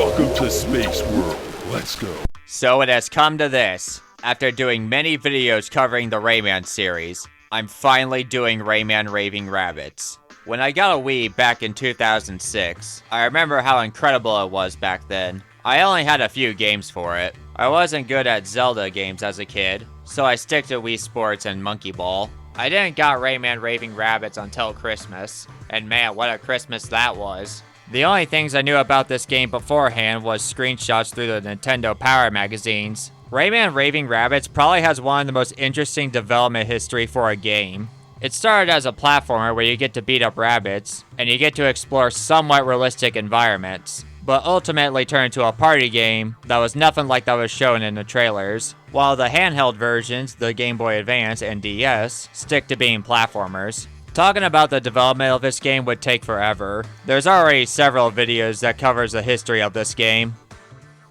Welcome to Space World. Let's go. So it has come to this. After doing many videos covering the Rayman series, I'm finally doing Rayman Raving Rabbids. When I got a Wii back in 2006, I remember how incredible it was back then. I only had a few games for it. I wasn't good at Zelda games as a kid, so I stick to Wii Sports and Monkey Ball. I didn't got Rayman Raving Rabbids until Christmas, and man, what a Christmas that was. The only things I knew about this game beforehand was screenshots through the Nintendo Power magazines. Rayman Raving Rabbids probably has one of the most interesting development history for a game. It started as a platformer where you get to beat up rabbits, and you get to explore somewhat realistic environments, but ultimately turned into a party game that was nothing like that was shown in the trailers, while the handheld versions, the Game Boy Advance and DS, stick to being platformers. Talking about the development of this game would take forever. There's already several videos that covers the history of this game.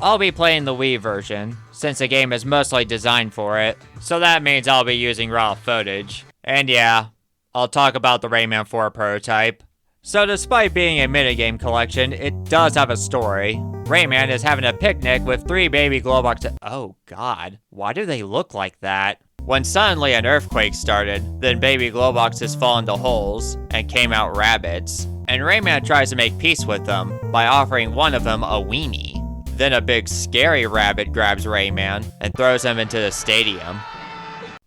I'll be playing the Wii version, since the game is mostly designed for it, so that means I'll be using raw footage. And yeah, I'll talk about the Rayman 4 prototype. So despite being a minigame collection, it does have a story. Rayman is having a picnic with 3 baby Glowbox. Oh god, why do they look like that? When suddenly an earthquake started, then baby Glowboxes fall into holes, and came out rabbits. And Rayman tries to make peace with them by offering one of them a weenie. Then a big scary rabbit grabs Rayman and throws him into the stadium.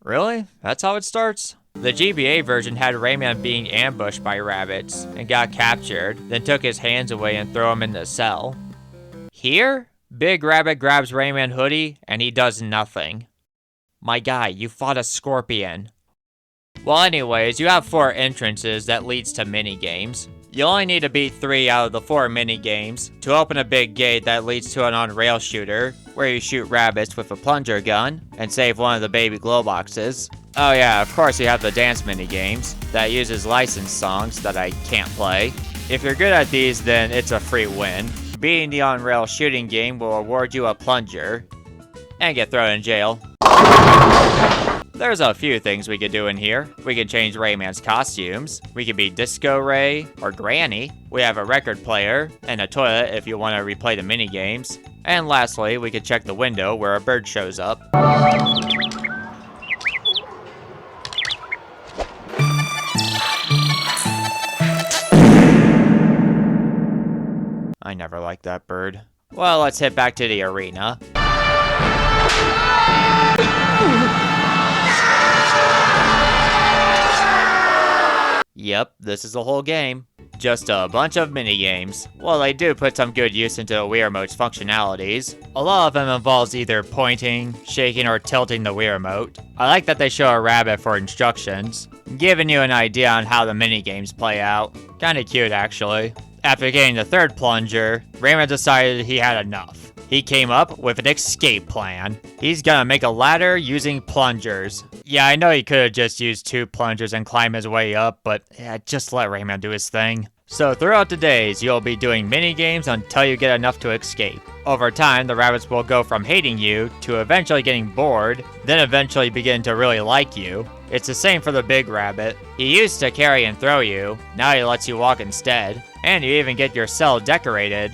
Really? That's how it starts? The GBA version had Rayman being ambushed by rabbits and got captured, then took his hands away and threw him in the cell. Here, Big Rabbit grabs Rayman hoodie and he does nothing. My guy, you fought a scorpion. Well anyways, you have 4 entrances that leads to minigames. You only need to beat 3 out of the 4 minigames to open a big gate that leads to an on-rail shooter, where you shoot rabbits with a plunger gun and save one of the baby Glowboxes. Oh yeah, of course you have the dance minigames that uses licensed songs that I can't play. If you're good at these, then it's a free win. Beating the on-rail shooting game will award you a plunger and get thrown in jail. There's a few things we could do in here. We could change Rayman's costumes. We could be Disco Ray or Granny. We have a record player and a toilet if you want to replay the minigames. And lastly, we could check the window where a bird shows up. I never liked that bird. Well, let's head back to the arena. Yep, this is the whole game. Just a bunch of minigames. Well, they do put some good use into the Wii Remote's functionalities. A lot of them involves either pointing, shaking, or tilting the Wii Remote. I like that they show a rabbit for instructions, giving you an idea on how the minigames play out. Kinda cute, actually. After getting the 3rd plunger, Rayman decided he had enough. He came up with an escape plan. He's gonna make a ladder using plungers. Yeah, I know he could have just used 2 plungers and climb his way up, but yeah, just let Rayman do his thing. So throughout the days, you'll be doing minigames until you get enough to escape. Over time, the rabbits will go from hating you to eventually getting bored, then eventually begin to really like you. It's the same for the big rabbit. He used to carry and throw you, now he lets you walk instead, and you even get your cell decorated.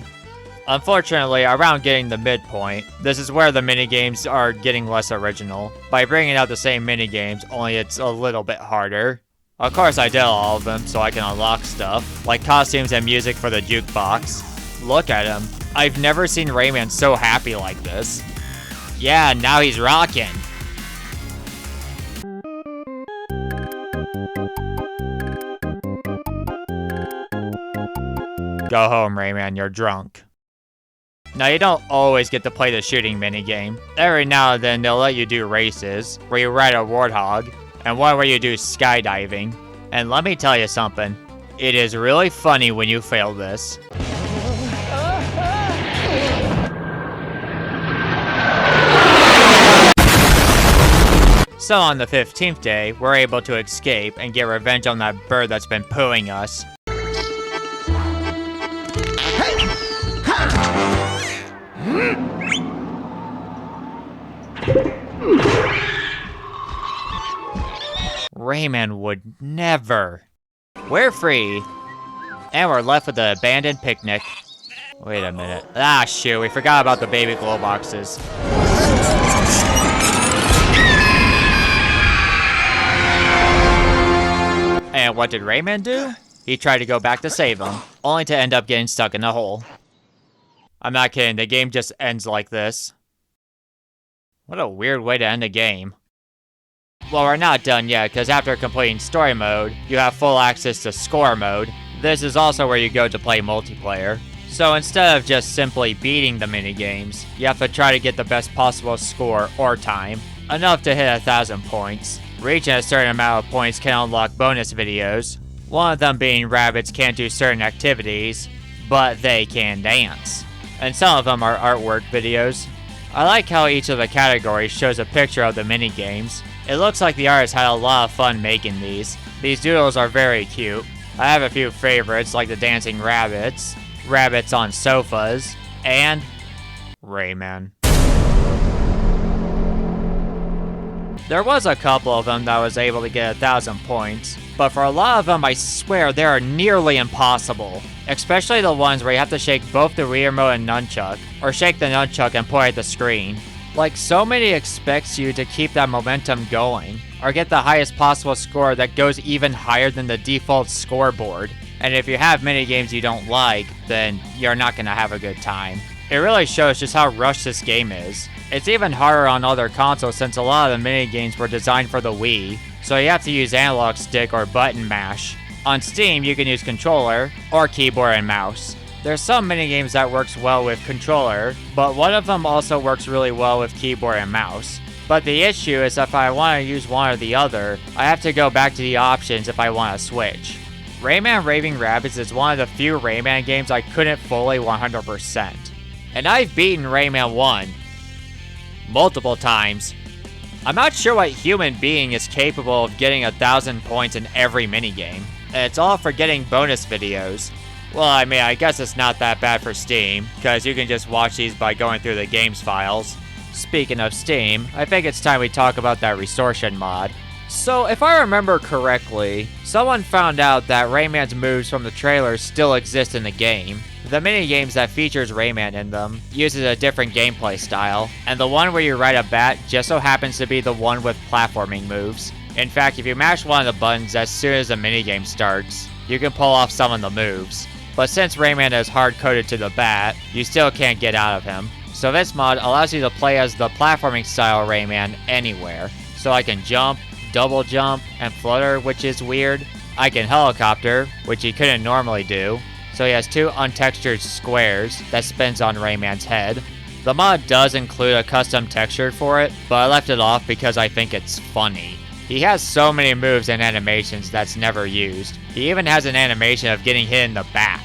Unfortunately, around getting the midpoint, this is where the minigames are getting less original. By bringing out the same minigames, only it's a little bit harder. Of course I did all of them so I can unlock stuff, like costumes and music for the jukebox. Look at him. I've never seen Rayman so happy like this. Yeah, now he's rockin'. Go home, Rayman, you're drunk. Now, you don't always get to play the shooting minigame. Every now and then, they'll let you do races, where you ride a warthog, and one where you do skydiving. And let me tell you something, it is really funny when you fail this. So on the 15th day, we're able to escape and get revenge on that bird that's been pooing us. Rayman would never. We're free. And we're left with the abandoned picnic. Wait a minute. Ah, shoot, we forgot about the baby glow boxes. And what did Rayman do? He tried to go back to save him, only to end up getting stuck in a hole. I'm not kidding, the game just ends like this. What a weird way to end a game. Well, we're not done yet, because after completing story mode, you have full access to score mode. This is also where you go to play multiplayer. So instead of just simply beating the minigames, you have to try to get the best possible score or time, enough to hit 1,000 points. Reaching a certain amount of points can unlock bonus videos, one of them being Rabbids can't do certain activities, but they can dance. And some of them are artwork videos. I like how each of the categories shows a picture of the minigames. It looks like the artists had a lot of fun making these. These doodles are very cute. I have a few favorites like the dancing rabbits, rabbits on sofas, and Rayman. There was a couple of them that was able to get 1,000 points, but for a lot of them I swear they are nearly impossible. Especially the ones where you have to shake both the Wii remote and nunchuck, or shake the nunchuck and point at the screen. Like, so many expects you to keep that momentum going, or get the highest possible score that goes even higher than the default scoreboard. And if you have minigames you don't like, then you're not gonna have a good time. It really shows just how rushed this game is. It's even harder on other consoles since a lot of the minigames were designed for the Wii, so you have to use analog stick or button mash. On Steam, you can use controller or keyboard and mouse. There's some minigames that works well with controller, but one of them also works really well with keyboard and mouse. But the issue is if I want to use one or the other, I have to go back to the options if I want to switch. Rayman Raving Rabbids is one of the few Rayman games I couldn't fully 100%. And I've beaten Rayman 1 multiple times. I'm not sure what human being is capable of getting 1,000 points in every minigame. And it's all for getting bonus videos. Well, I mean, I guess it's not that bad for Steam, because you can just watch these by going through the game's files. Speaking of Steam, I think it's time we talk about that Resortion mod. So, if I remember correctly, someone found out that Rayman's moves from the trailer still exist in the game. The minigames that features Rayman in them uses a different gameplay style, and the one where you ride a bat just so happens to be the one with platforming moves. In fact, if you mash one of the buttons as soon as the minigame starts, you can pull off some of the moves. But since Rayman is hard-coded to the bat, you still can't get out of him. So this mod allows you to play as the platforming style Rayman anywhere. So I can jump, double jump, and flutter, which is weird. I can helicopter, which he couldn't normally do. So he has two untextured squares that spins on Rayman's head. The mod does include a custom texture for it, but I left it off because I think it's funny. He has so many moves and animations that's never used. He even has an animation of getting hit in the back.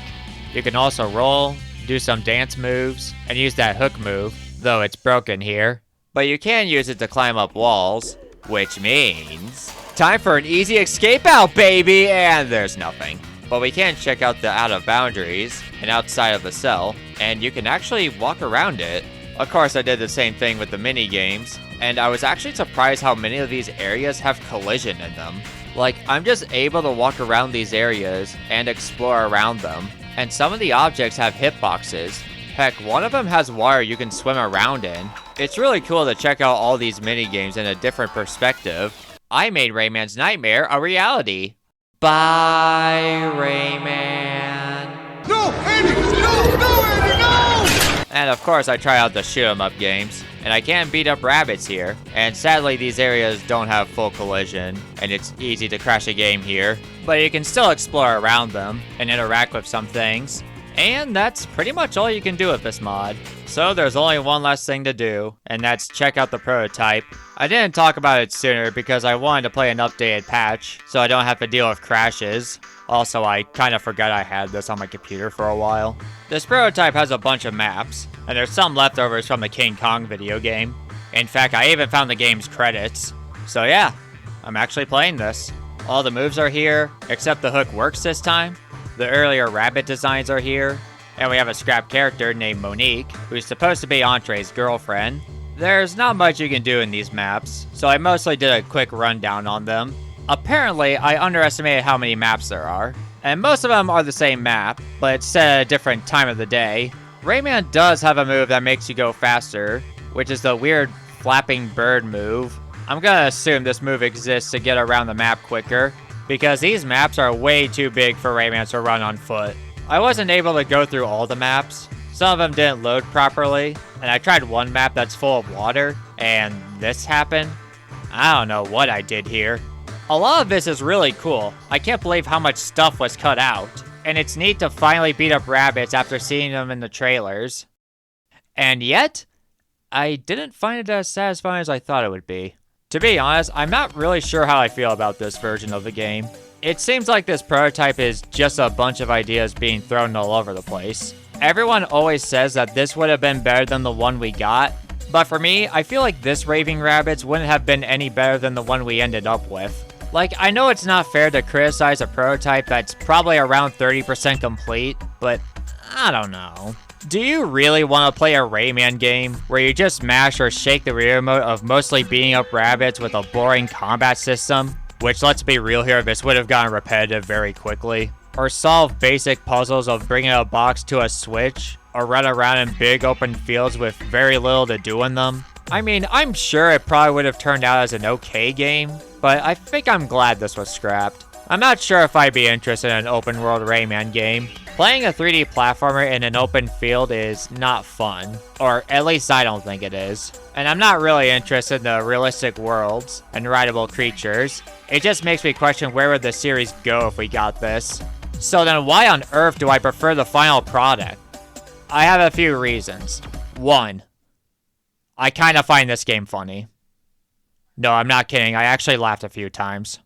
You can also roll, do some dance moves, and use that hook move, though it's broken here. But you can use it to climb up walls, which means time for an easy escape out, baby! And there's nothing. But we can check out the out of boundaries and outside of the cell, and you can actually walk around it. Of course, I did the same thing with the mini games, and I was actually surprised how many of these areas have collision in them. Like, I'm just able to walk around these areas and explore around them, and some of the objects have hitboxes. Heck, one of them has water you can swim around in. It's really cool to check out all these mini games in a different perspective. I made Rayman's Nightmare a reality. Bye, Rayman. No, Andy! No, Andy, no! And of course, I try out the shoot 'em up games, and I can beat up rabbits here. And sadly, these areas don't have full collision, and it's easy to crash a game here. But you can still explore around them and interact with some things. And that's pretty much all you can do with this mod. So there's only one last thing to do, and that's check out the prototype. I didn't talk about it sooner because I wanted to play an updated patch, so I don't have to deal with crashes. Also, I kind of forgot I had this on my computer for a while. This prototype has a bunch of maps, and there's some leftovers from the King Kong video game. In fact, I even found the game's credits. So yeah, I'm actually playing this. All the moves are here, except the hook works this time. The earlier rabbit designs are here, and we have a scrap character named Monique, who's supposed to be Entree's girlfriend. There's not much you can do in these maps, so I mostly did a quick rundown on them. Apparently, I underestimated how many maps there are, and most of them are the same map, but it's set at a different time of the day. Rayman does have a move that makes you go faster, which is the weird flapping bird move. I'm gonna assume this move exists to get around the map quicker, because these maps are way too big for Rayman to run on foot. I wasn't able to go through all the maps. Some of them didn't load properly, and I tried one map that's full of water, and this happened. I don't know what I did here. A lot of this is really cool. I can't believe how much stuff was cut out. And it's neat to finally beat up rabbits after seeing them in the trailers. And yet, I didn't find it as satisfying as I thought it would be. To be honest, I'm not really sure how I feel about this version of the game. It seems like this prototype is just a bunch of ideas being thrown all over the place. Everyone always says that this would have been better than the one we got, but for me, I feel like this Raving Rabbids wouldn't have been any better than the one we ended up with. Like, I know it's not fair to criticize a prototype that's probably around 30% complete, but I don't know. Do you really want to play a Rayman game where you just mash or shake the remote of mostly beating up rabbits with a boring combat system? Which, let's be real here, this would have gotten repetitive very quickly. Or solve basic puzzles of bringing a box to a switch, or run around in big open fields with very little to do in them. I mean, I'm sure it probably would have turned out as an okay game, but I think I'm glad this was scrapped. I'm not sure if I'd be interested in an open world Rayman game. Playing a 3D platformer in an open field is not fun, or at least I don't think it is. And I'm not really interested in the realistic worlds and rideable creatures. It just makes me question where would the series go if we got this. So then why on earth do I prefer the final product? I have a few reasons. 1. I kind of find this game funny. No, I'm not kidding. I actually laughed a few times.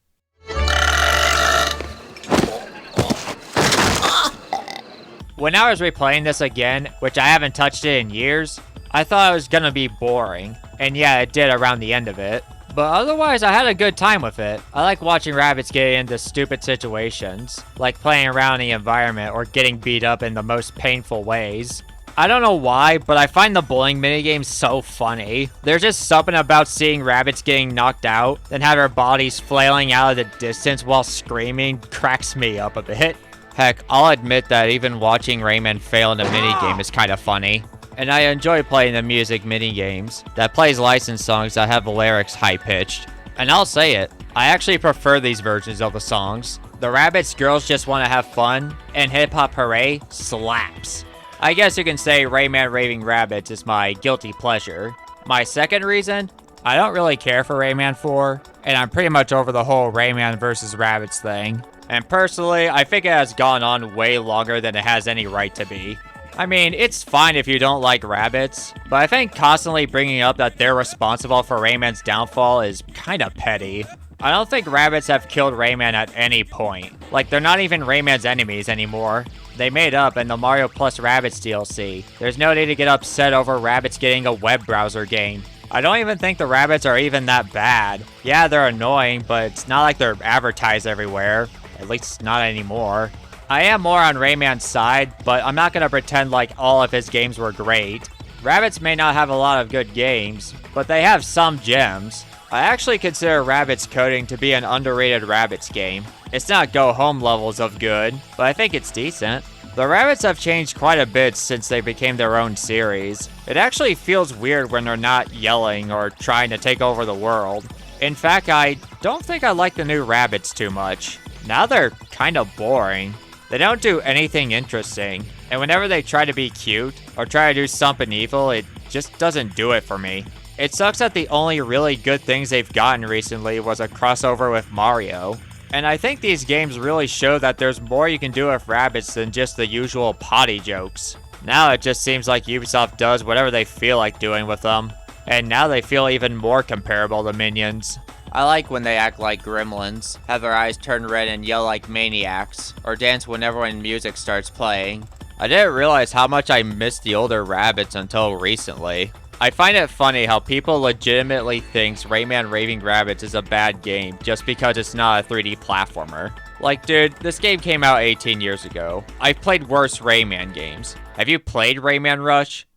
When I was replaying this again, which I haven't touched it in years, I thought it was gonna be boring. And yeah, it did around the end of it. But otherwise, I had a good time with it. I like watching rabbits get into stupid situations, like playing around in the environment or getting beat up in the most painful ways. I don't know why, but I find the bowling minigame so funny. There's just something about seeing rabbits getting knocked out, then have their bodies flailing out of the distance while screaming cracks me up a bit. Heck, I'll admit that even watching Rayman fail in a minigame is kind of funny. And I enjoy playing the music minigames that plays licensed songs that have the lyrics high-pitched. And I'll say it, I actually prefer these versions of the songs. The Rabbids Girls Just Wanna Have Fun and Hip Hop Hooray slaps. I guess you can say Rayman Raving Rabbids is my guilty pleasure. My second reason, I don't really care for Rayman 4, and I'm pretty much over the whole Rayman vs. Rabbids thing. And personally, I think it has gone on way longer than it has any right to be. I mean, it's fine if you don't like rabbits, but I think constantly bringing up that they're responsible for Rayman's downfall is kinda petty. I don't think rabbits have killed Rayman at any point. Like, they're not even Rayman's enemies anymore. They made up in the Mario Plus Rabbids DLC. There's no need to get upset over rabbits getting a web browser game. I don't even think the rabbits are even that bad. Yeah, they're annoying, but it's not like they're advertised everywhere. At least not anymore. I am more on Rayman's side, but I'm not gonna pretend like all of his games were great. Rabbids may not have a lot of good games, but they have some gems. I actually consider Rabbids Coding to be an underrated Rabbids game. It's not go-home levels of good, but I think it's decent. The Rabbids have changed quite a bit since they became their own series. It actually feels weird when they're not yelling or trying to take over the world. In fact, I don't think I like the new Rabbids too much. Now they're kind of boring. They don't do anything interesting, and whenever they try to be cute or try to do something evil, it just doesn't do it for me. It sucks that the only really good things they've gotten recently was a crossover with Mario. And I think these games really show that there's more you can do with rabbits than just the usual potty jokes. Now it just seems like Ubisoft does whatever they feel like doing with them. And now they feel even more comparable to Minions. I like when they act like gremlins, have their eyes turn red and yell like maniacs, or dance whenever when music starts playing. I didn't realize how much I missed the older rabbits until recently. I find it funny how people legitimately thinks Rayman Raving Rabbids is a bad game just because it's not a 3D platformer. Like, dude, this game came out 18 years ago. I've played worse Rayman games. Have you played Rayman Rush?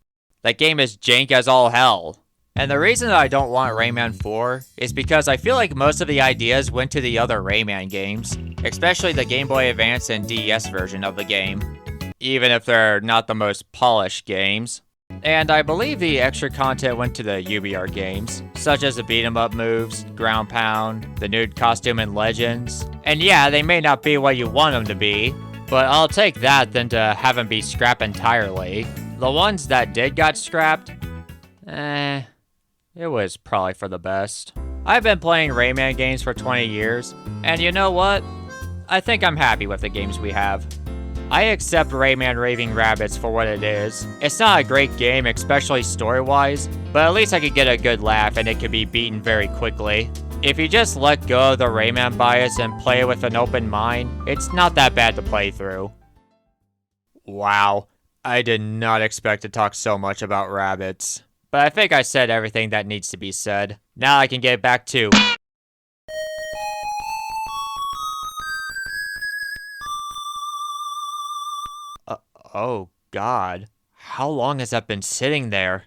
That game is jank as all hell. And the reason that I don't want Rayman 4 is because I feel like most of the ideas went to the other Rayman games, especially the Game Boy Advance and DS version of the game. even if they're not the most polished games. And I believe the extra content went to the UBR games, such as the beat 'em up moves, ground pound, the nude costume and legends. And yeah, they may not be what you want them to be, but I'll take that than to have them be scrapped entirely. The ones that did got scrapped, it was probably for the best. I've been playing Rayman games for 20 years, and you know what? I think I'm happy with the games we have. I accept Rayman Raving Rabbids for what it is. It's not a great game, especially story-wise, but at least I could get a good laugh and it could be beaten very quickly. If you just let go of the Rayman bias and play with an open mind, it's not that bad to play through. Wow, I did not expect to talk so much about Rabbids. But I think I said everything that needs to be said. Now I can get back to... oh God. How long has that been sitting there?